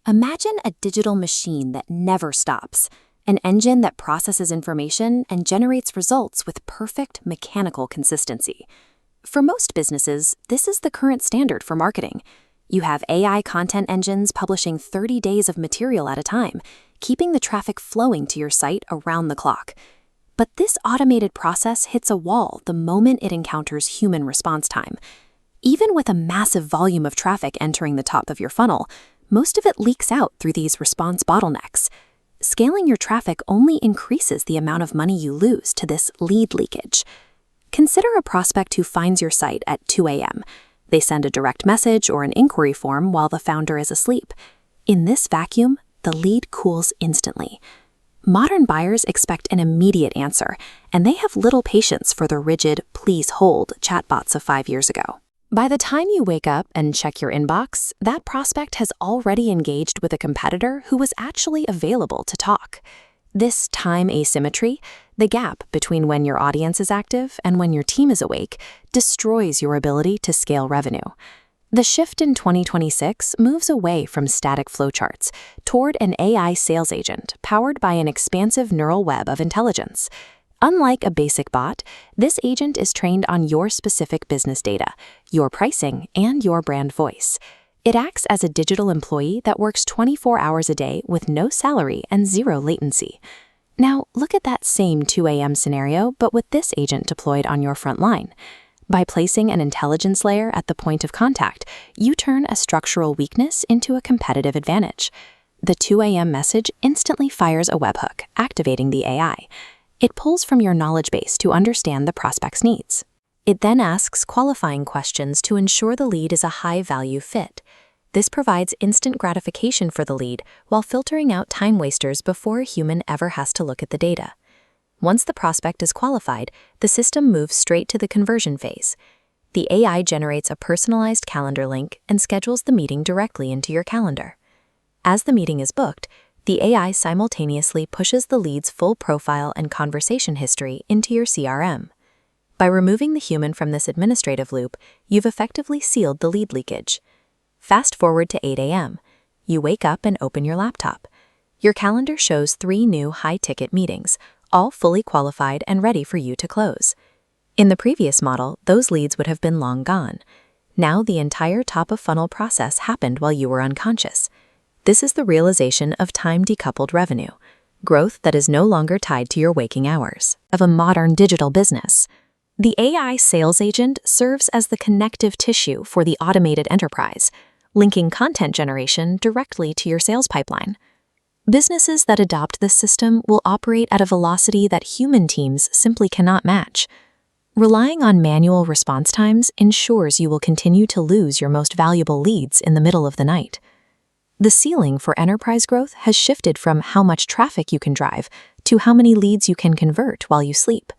Imagine a digital machine that never stops, an engine that processes information and generates results with perfect mechanical consistency. For most businesses, this is the current standard for marketing. You have AI content engines publishing 30 days of material at a time, keeping the traffic flowing to your site around the clock. But this automated process hits a wall the moment it encounters human response time. Even with a massive volume of traffic entering the top of your funnel, most of it leaks out through these response bottlenecks. Scaling your traffic only increases the amount of money you lose to this lead leakage. Consider a prospect who finds your site at 2 a.m. They send a direct message or an inquiry form while the founder is asleep. In this vacuum, the lead cools instantly. Modern buyers expect an immediate answer, and they have little patience for the rigid, "please hold" chatbots of 5 years ago. By the time you wake up and check your inbox, that prospect has already engaged with a competitor who was actually available to talk. This time asymmetry, the gap between when your audience is active and when your team is awake, destroys your ability to scale revenue. The shift in 2026 moves away from static flowcharts toward an AI sales agent powered by an expansive neural web of intelligence. Unlike a basic bot, this agent is trained on your specific business data, your pricing, and your brand voice. It acts as a digital employee that works 24 hours a day with no salary and zero latency. Now, look at that same 2 a.m. scenario, but with this agent deployed on your front line. By placing an intelligence layer at the point of contact, you turn a structural weakness into a competitive advantage. The 2 a.m. message instantly fires a webhook, activating the AI. It pulls from your knowledge base to understand the prospect's needs. It then asks qualifying questions to ensure the lead is a high-value fit. This provides instant gratification for the lead while filtering out time wasters before a human ever has to look at the data. Once the prospect is qualified, the system moves straight to the conversion phase. The AI generates a personalized calendar link and schedules the meeting directly into your calendar. As the meeting is booked, the AI simultaneously pushes the lead's full profile and conversation history into your CRM. By removing the human from this administrative loop, you've effectively sealed the lead leakage. Fast forward to 8 a.m. You wake up and open your laptop. Your calendar shows 3 new high-ticket meetings, all fully qualified and ready for you to close. In the previous model, those leads would have been long gone. Now the entire top-of-funnel process happened while you were unconscious. This is the realization of time-decoupled revenue, growth that is no longer tied to your waking hours, of a modern digital business. The AI sales agent serves as the connective tissue for the automated enterprise, linking content generation directly to your sales pipeline. Businesses that adopt this system will operate at a velocity that human teams simply cannot match. Relying on manual response times ensures you will continue to lose your most valuable leads in the middle of the night. The ceiling for enterprise growth has shifted from how much traffic you can drive to how many leads you can convert while you sleep.